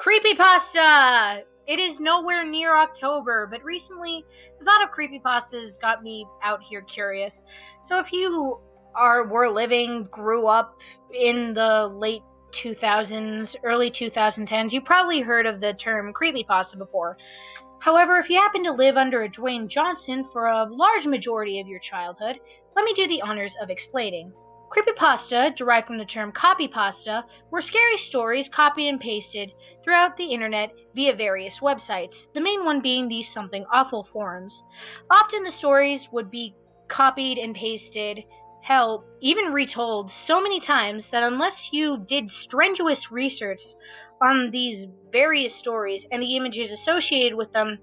CreepyPasta! It is nowhere near October, but recently the thought of creepypastas got me out here curious. So if you grew up in the late 2000s, early 2010s, you probably heard of the term creepypasta before. However, if you happen to live under a Dwayne Johnson for a large majority of your childhood, let me do the honors of explaining. Creepypasta, derived from the term copypasta, were scary stories copied and pasted throughout the internet via various websites, the main one being the Something Awful forums. Often the stories would be copied and pasted, hell, even retold so many times that unless you did strenuous research on these various stories and the images associated with them,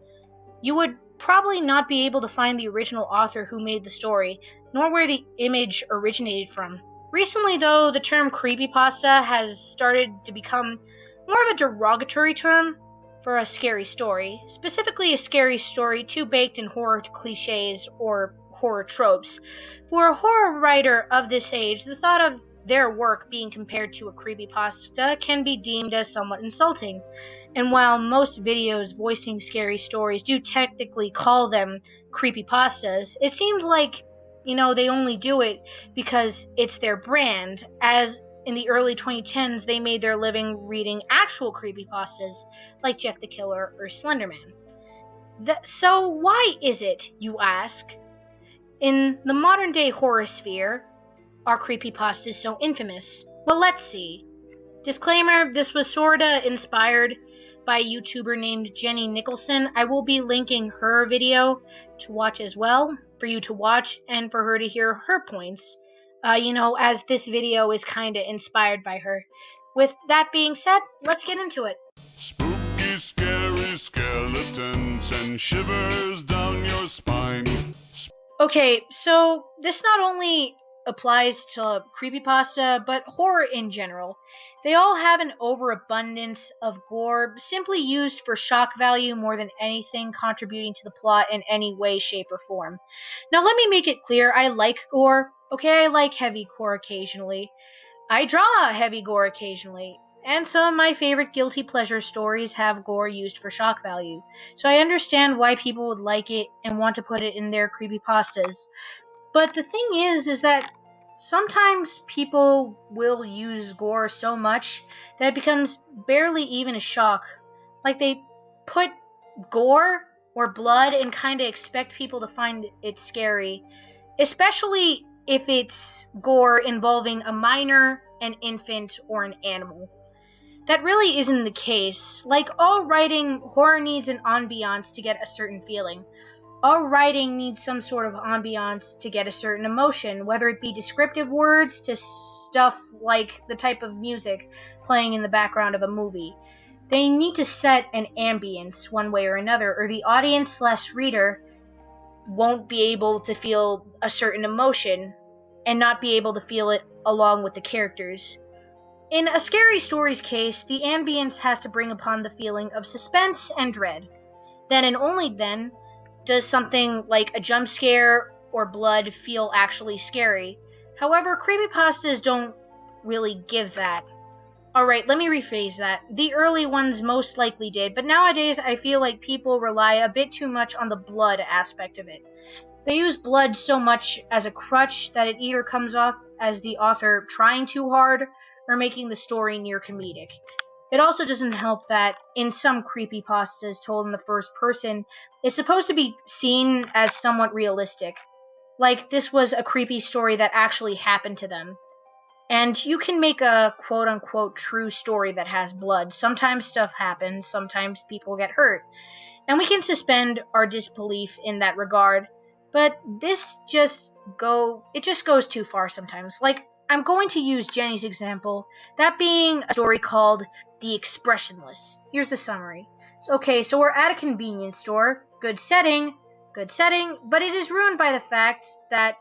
you would probably not be able to find the original author who made the story, nor where the image originated from. Recently, though, the term creepypasta has started to become more of a derogatory term for a scary story, specifically a scary story too baked in horror cliches or horror tropes. For a horror writer of this age, the thought of their work being compared to a creepypasta can be deemed as somewhat insulting. And while most videos voicing scary stories do technically call them creepypastas, it seems like, they only do it because it's their brand, as in the early 2010s they made their living reading actual creepypastas like Jeff the Killer or Slenderman. So why is it, you ask, in the modern day horror sphere, are creepypastas so infamous? Well, let's see. Disclaimer, this was sorta inspired by a YouTuber named Jenny Nicholson. I will be linking her video to watch as well, for you to watch and for her to hear her points, as this video is kinda inspired by her. With that being said, let's get into it. Spooky, scary skeletons and shivers down your spine. Okay, so this not only applies to creepypasta, but horror in general. They all have an overabundance of gore, simply used for shock value more than anything contributing to the plot in any way, shape, or form. Now let me make it clear, I like gore. Okay, I like heavy gore occasionally. I draw heavy gore occasionally. And some of my favorite guilty pleasure stories have gore used for shock value. So I understand why people would like it and want to put it in their creepypastas. But the thing is that sometimes people will use gore so much that it becomes barely even a shock. Like they put gore or blood and kind of expect people to find it scary, especially if it's gore involving a minor, an infant, or an animal. That really isn't the case. Like all writing, horror needs an ambiance to get a certain feeling. All writing needs some sort of ambiance to get a certain emotion, whether it be descriptive words to stuff like the type of music playing in the background of a movie. They need to set an ambience one way or another, or the audience/reader won't be able to feel a certain emotion and not be able to feel it along with the characters. In a scary story's case, the ambience has to bring upon the feeling of suspense and dread. Then and only then does something like a jump scare or blood feel actually scary. However, creepypastas don't really give that. Alright, let me rephrase that. The early ones most likely did, but nowadays I feel like people rely a bit too much on the blood aspect of it. They use blood so much as a crutch that it either comes off as the author trying too hard or making the story near comedic. It also doesn't help that in some creepypastas told in the first person, it's supposed to be seen as somewhat realistic. Like this was a creepy story that actually happened to them. And you can make a quote-unquote true story that has blood. Sometimes stuff happens, sometimes people get hurt. And we can suspend our disbelief in that regard. But this just goes too far sometimes. Like, I'm going to use Jenny's example, that being a story called The Expressionless. Here's the summary. So we're at a convenience store. Good setting, but it is ruined by the fact that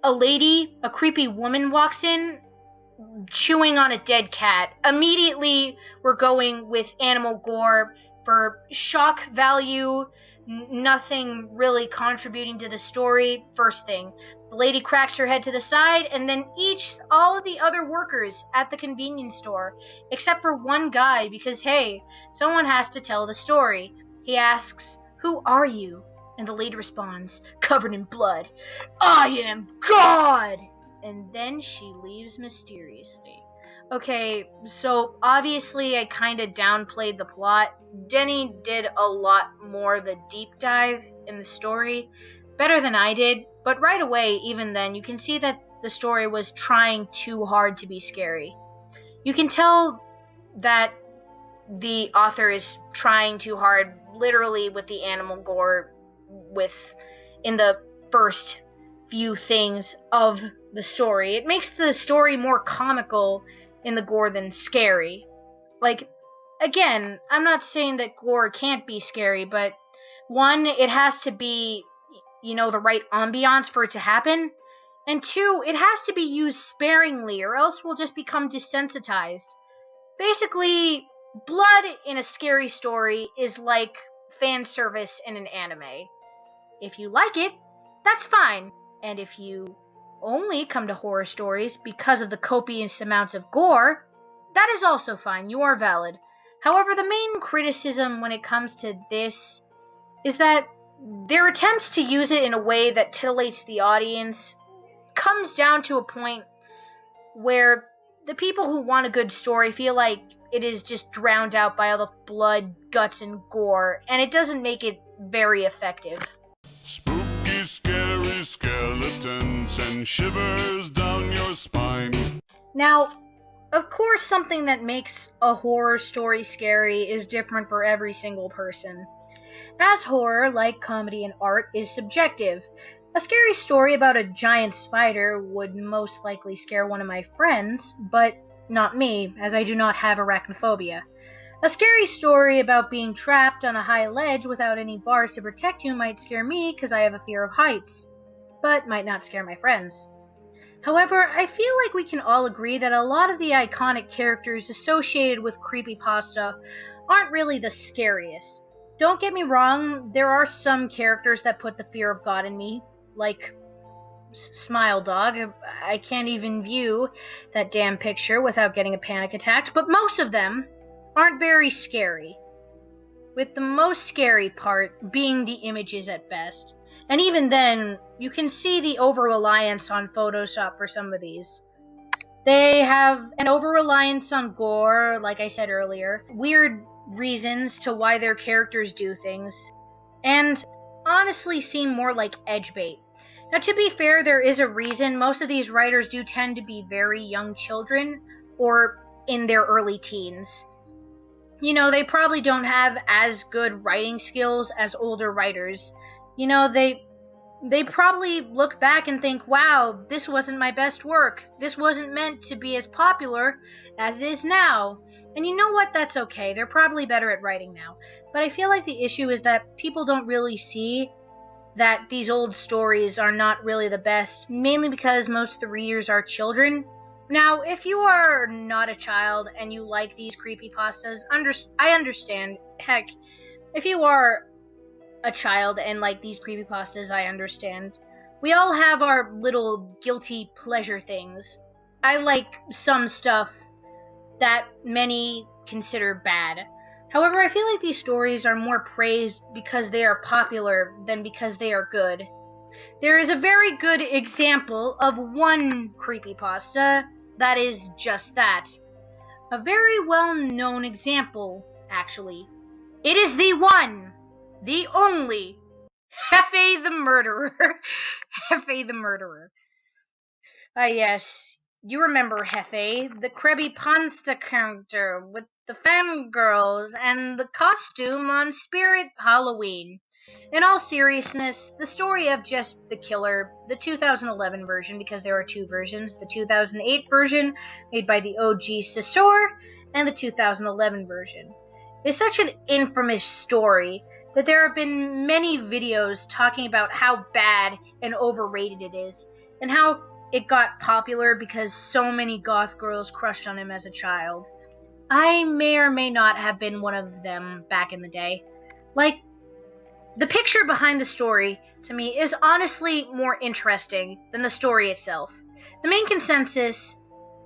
a creepy woman walks in, chewing on a dead cat. Immediately, we're going with animal gore for shock value, nothing really contributing to the story, first thing. The lady cracks her head to the side, and then all of the other workers at the convenience store, except for one guy, because hey, someone has to tell the story. He asks, "Who are you?" And the lady responds, covered in blood, "I am God!" And then she leaves mysteriously. Okay, so obviously I kinda downplayed the plot. Denny did a lot more of a deep dive in the story, better than I did, but right away, even then, you can see that the story was trying too hard to be scary. You can tell that the author is trying too hard, literally with the animal gore, in the first few things of the story. It makes the story more comical in the gore than scary. Like, again, I'm not saying that gore can't be scary, but one, it has to be, the right ambiance for it to happen. And two, it has to be used sparingly, or else we'll just become desensitized. Basically, blood in a scary story is like fan service in an anime. If you like it, that's fine. And if you only come to horror stories because of the copious amounts of gore, that is also fine. You are valid. However, the main criticism when it comes to this is that their attempts to use it in a way that titillates the audience comes down to a point where the people who want a good story feel like it is just drowned out by all the blood, guts, and gore, and it doesn't make it very effective. Spooky, scary skeletons send shivers down your spine. Now, of course, something that makes a horror story scary is different for every single person. As horror, like comedy and art, is subjective, a scary story about a giant spider would most likely scare one of my friends, but not me, as I do not have arachnophobia. A scary story about being trapped on a high ledge without any bars to protect you might scare me because I have a fear of heights, but might not scare my friends. However, I feel like we can all agree that a lot of the iconic characters associated with creepypasta aren't really the scariest. Don't get me wrong, there are some characters that put the fear of God in me, like Smile Dog. I can't even view that damn picture without getting a panic attack, but most of them aren't very scary, with the most scary part being the images at best. And even then, you can see the over-reliance on Photoshop for some of these. They have an over-reliance on gore, like I said earlier, weird reasons to why their characters do things, and honestly seem more like edge bait. Now, to be fair, there is a reason. Most of these writers do tend to be very young children, or in their early teens. They probably don't have as good writing skills as older writers. They probably look back and think, wow, this wasn't my best work. This wasn't meant to be as popular as it is now. And you know what? That's okay. They're probably better at writing now. But I feel like the issue is that people don't really see that these old stories are not really the best, mainly because most of the readers are children. Now, if you are not a child and you like these creepypastas, I understand. Heck, if you are a child and like these creepypastas, I understand. We all have our little guilty pleasure things. I like some stuff that many consider bad. However, I feel like these stories are more praised because they are popular than because they are good. There is a very good example of one creepypasta that is just that. A very well-known example, actually. It is the one, the only, Hefe the Murderer. Hefe the Murderer. Ah, yes. You remember Hefe, the creepypasta character with the fangirls and the costume on Spirit Halloween. In all seriousness, the story of Jeff the Killer, the 2011 version, because there are two versions, the 2008 version made by the OG Sisor, and the 2011 version, is such an infamous story that there have been many videos talking about how bad and overrated it is, and how it got popular because so many goth girls crushed on him as a child. I may or may not have been one of them back in the day. Like, The picture behind the story, to me, is honestly more interesting than the story itself. The main consensus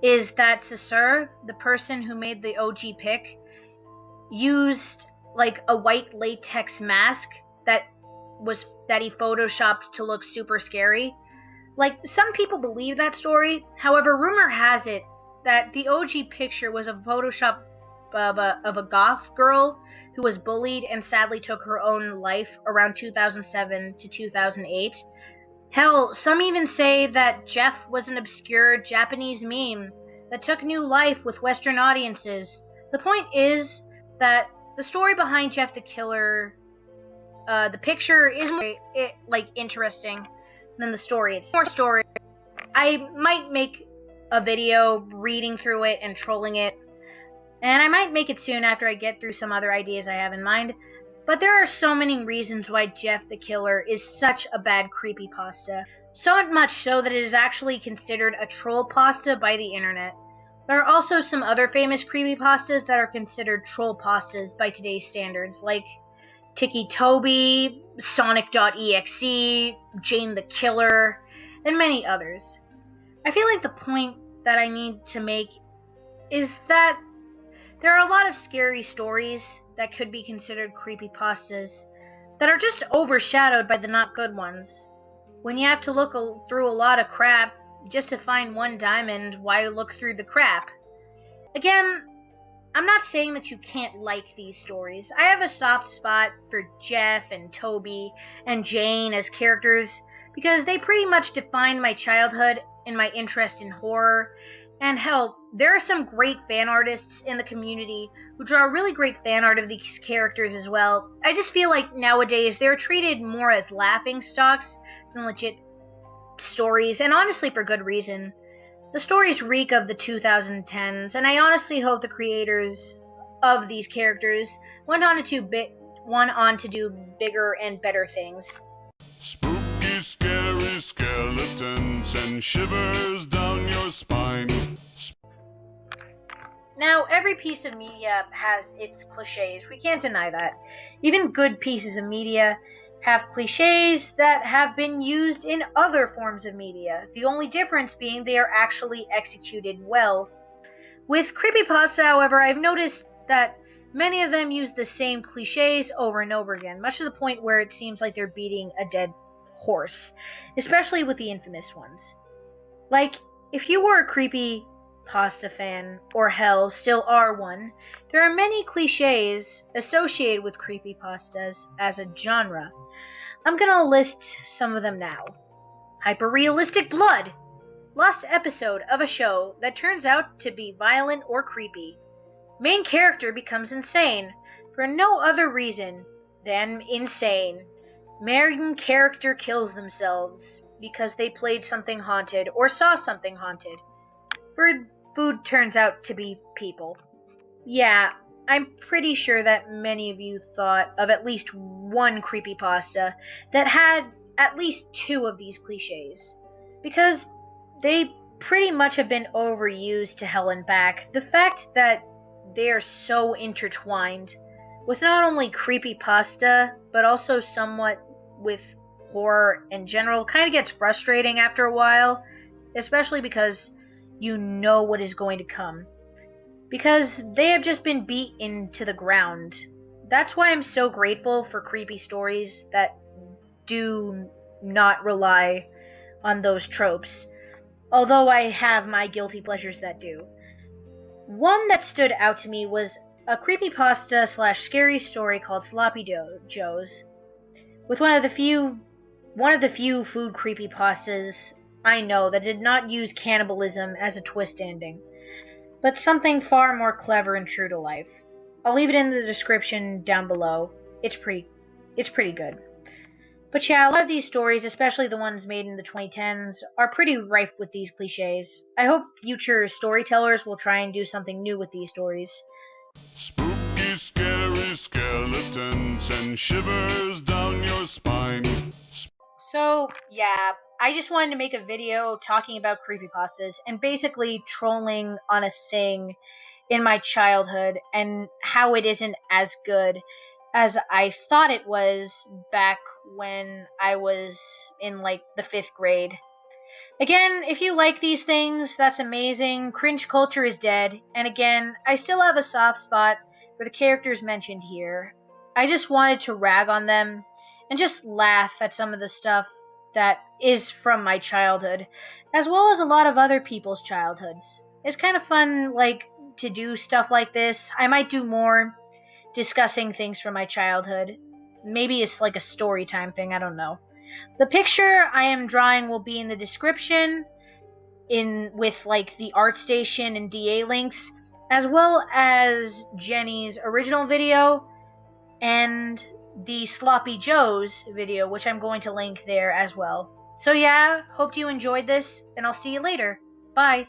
is that Cesar, the person who made the OG pic, used like a white latex mask that he photoshopped to look super scary. Like, some people believe that story. However, rumor has it that the OG picture was a Photoshop of a goth girl who was bullied and sadly took her own life around 2007 to 2008. Hell, some even say that Jeff was an obscure Japanese meme that took new life with Western audiences. The point is that the story behind Jeff the Killer, the picture is more interesting than the story. It's more story. I might make a video reading through it and trolling it, and I might make it soon after I get through some other ideas I have in mind. But there are so many reasons why Jeff the Killer is such a bad creepypasta. So much so that it is actually considered a troll pasta by the internet. There are also some other famous creepypastas that are considered troll pastas by today's standards, like Tiki Toby, Sonic.exe, Jane the Killer, and many others. I feel like the point that I need to make is that there are a lot of scary stories that could be considered creepypastas that are just overshadowed by the not good ones. When you have to look through a lot of crap just to find one diamond, why look through the crap? Again, I'm not saying that you can't like these stories. I have a soft spot for Jeff and Toby and Jane as characters because they pretty much defined my childhood and my interest in horror. And hell, there are some great fan artists in the community who draw really great fan art of these characters as well. I just feel like nowadays they're treated more as laughing stocks than legit stories, and honestly for good reason. The stories reek of the 2010s, and I honestly hope the creators of these characters went on to do bigger and better things. Spooky, scary skeletons and shivers down your spine. Now, every piece of media has its cliches. We can't deny that. Even good pieces of media have cliches that have been used in other forms of media, the only difference being they are actually executed well. With creepypasta, however, I've noticed that many of them use the same cliches over and over again, much to the point where it seems like they're beating a dead horse, especially with the infamous ones. Like, if you were a creepypasta fan, or hell, still are one, there are many cliches associated with creepypastas as a genre. I'm gonna list some of them now. Hyper-realistic blood. Lost episode of a show that turns out to be violent or creepy. Main character becomes insane for no other reason than insane. Main character kills themselves because they played something haunted or saw something haunted. Food turns out to be people. Yeah, I'm pretty sure that many of you thought of at least one creepypasta that had at least two of these cliches, because they pretty much have been overused to hell and back. The fact that they are so intertwined with not only creepypasta, but also somewhat with horror in general kind of gets frustrating after a while, especially because you know what is going to come. Because they have just been beat into the ground. That's why I'm so grateful for creepy stories that do not rely on those tropes, although I have my guilty pleasures that do. One that stood out to me was a creepypasta / scary story called Sloppy Joe's, with one of the few food creepypastas I know that did not use cannibalism as a twist ending, but something far more clever and true to life. I'll leave it in the description down below. It's pretty good. But yeah, a lot of these stories, especially the ones made in the 2010s, are pretty rife with these cliches. I hope future storytellers will try and do something new with these stories. Spooky, scary skeletons and shivers down your spine. So, yeah, I just wanted to make a video talking about creepypastas and basically trolling on a thing in my childhood and how it isn't as good. as I thought it was back when I was in like the 5th grade. Again, if you like these things, that's amazing. Cringe culture is dead. And again, I still have a soft spot for the characters mentioned here. I just wanted to rag on them and just laugh at some of the stuff that is from my childhood, as well as a lot of other people's childhoods. It's kind of fun, like, to do stuff like this. I might do more discussing things from my childhood. Maybe it's like a story time thing, I don't know. The picture I am drawing will be in the description in with like the ArtStation and DA links, as well as Jenny's original video and the Sloppy Joe's video, which I'm going to link there as well. So yeah, hope you enjoyed this, and I'll see you later. Bye.